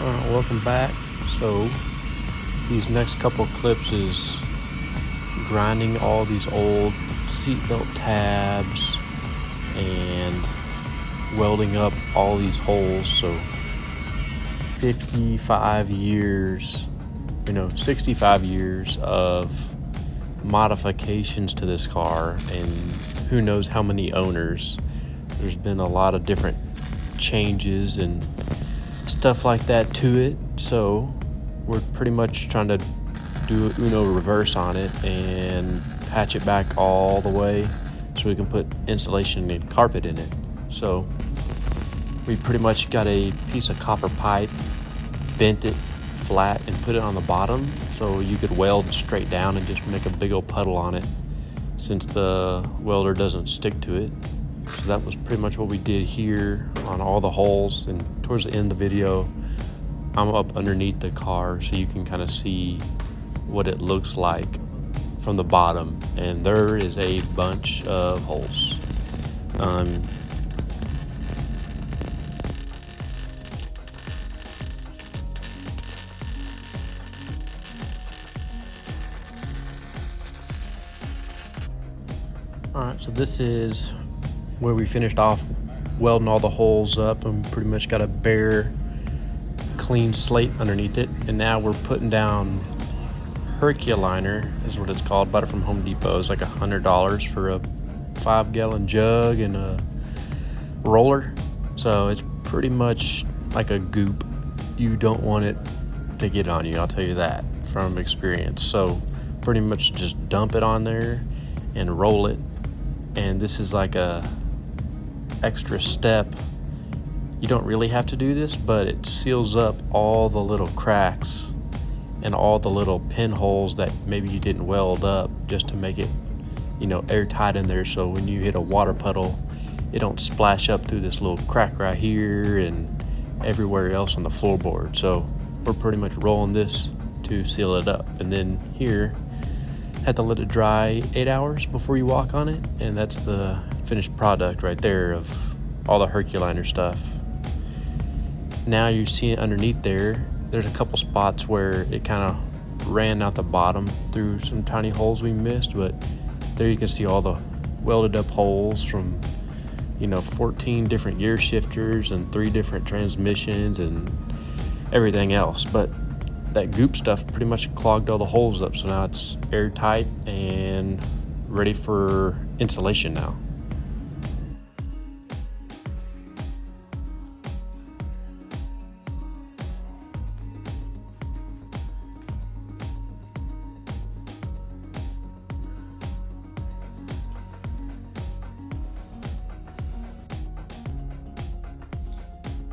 Alright, welcome back. So these next couple clips is grinding all these old seatbelt tabs and welding up all these holes. So 55 years, 65 years of modifications to this car, and who knows how many owners. There's been a lot of different changes and stuff like that to it, so we're pretty much trying to do Uno reverse on it and patch it back all the way so we can put insulation and carpet in it. So we pretty much got a piece of copper pipe, bent it flat and put it on the bottom so you could weld straight down and just make a big old puddle on it, since the welder doesn't stick to it. So that was pretty much what we did here on all the holes. And towards the end of the video, I'm up underneath the car so you can kind of see what it looks like from the bottom. And there is a bunch of holes. Alright, so this is where we finished off welding all the holes up and pretty much got a bare, clean slate underneath it. And now we're putting down Herculiner, is what it's called. Bought it from Home Depot. It's like $100 for a 5-gallon jug and a roller. So it's pretty much like a goop. You don't want it to get on you, I'll tell you that from experience. So pretty much just dump it on there and roll it. And this is like a extra step. You don't really have to do this, but it seals up all the little cracks and all the little pinholes that maybe you didn't weld up, just to make it, airtight in there, so when you hit a water puddle, it don't splash up through this little crack right here and everywhere else on the floorboard. So we're pretty much rolling this to seal it up. And then here, had to let it dry 8 hours before you walk on it, and that's the finished product right there of all the Herculiner stuff. Now you see it underneath there. There's a couple spots where it kind of ran out the bottom through some tiny holes we missed, but there you can see all the welded up holes from 14 different gear shifters and 3 different transmissions and everything else. But that goop stuff pretty much clogged all the holes up, so now it's airtight and ready for insulation now.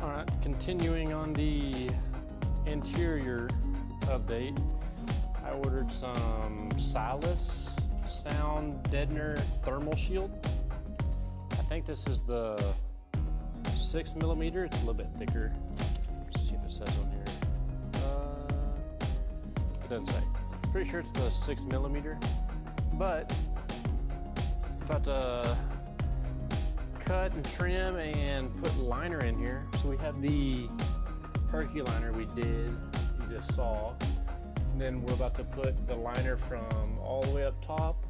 All right, continuing on the interior update, I ordered some Silas sound deadener thermal shield. I think this is the 6mm. It's a little bit thicker. Let's see if it says on here. It doesn't say. Pretty sure it's the 6mm, but about to cut and trim and put liner in here. So we have the Herculiner we did, you just saw. And then we're about to put the liner from all the way up top,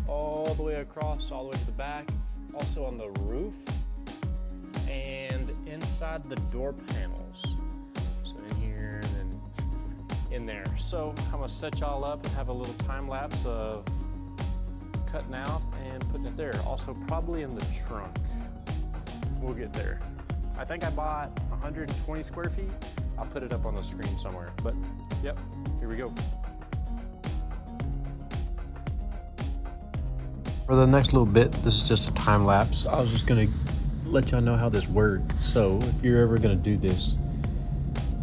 all the way across, all the way to the back, also on the roof, and inside the door panels. So in here and then in there. So I'm gonna set y'all up and have a little time lapse of cutting out and putting it there. Also probably in the trunk. We'll get there. I think I bought 120 square feet. I'll put it up on the screen somewhere, but yep, here we go. For the next little bit, this is just a time lapse. I was just gonna let y'all know how this works. So if you're ever gonna do this,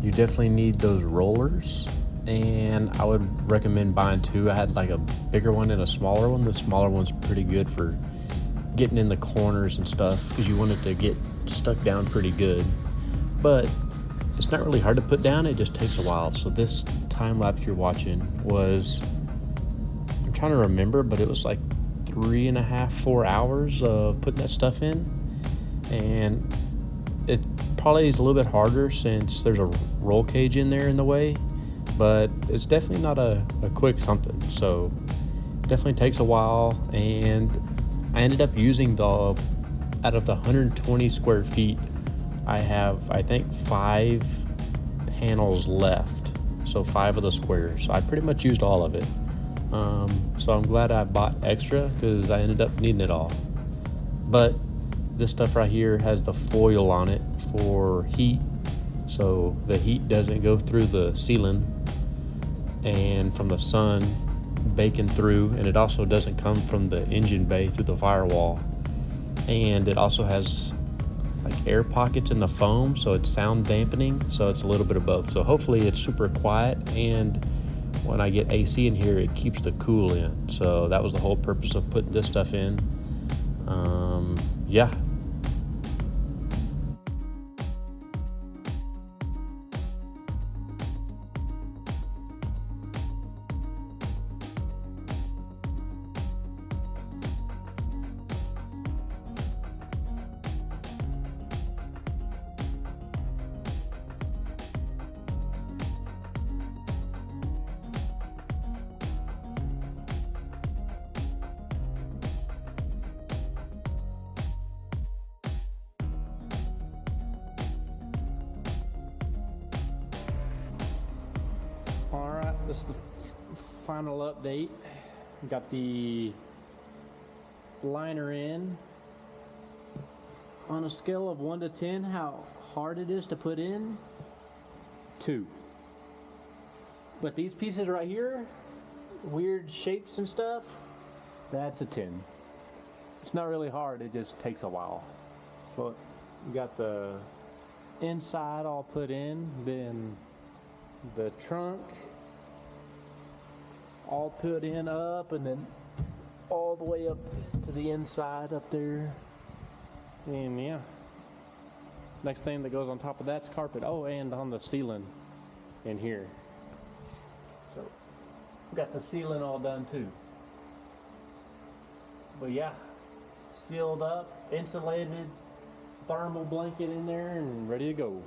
you definitely need those rollers, and I would recommend buying 2. I had like a bigger one and a smaller one. The smaller one's pretty good for getting in the corners and stuff, because you want it to get stuck down pretty good. But it's not really hard to put down, it just takes a while. So this time lapse you're watching was, I'm trying to remember, but it was like 3.5, 4 hours of putting that stuff in. And it probably is a little bit harder since there's a roll cage in there in the way, but it's definitely not a quick something. So definitely takes a while, and I ended up using out of the 120 square feet, I have, I think, 5 panels left. So 5 of the squares. So I pretty much used all of it. So I'm glad I bought extra because I ended up needing it all. But this stuff right here has the foil on it for heat, so the heat doesn't go through the ceiling and from the sun baking through, and it also doesn't come from the engine bay through the firewall. And it also has like air pockets in the foam, so it's sound dampening, so it's a little bit of both. So hopefully it's super quiet, and when I get AC in here, it keeps the cool in. So that was the whole purpose of putting this stuff in. Yeah. All right, this is the final update. Got the liner in. On a scale of 1 to 10, how hard it is to put in? 2. But these pieces right here, weird shapes and stuff, that's a 10. It's not really hard, it just takes a while. But you got the inside all put in, then the trunk all put in up, and then all the way up to the inside up there. And yeah, next thing that goes on top of that's carpet. Oh, and on the ceiling in here. So got the ceiling all done too. But yeah, sealed up, insulated, thermal blanket in there, and ready to go.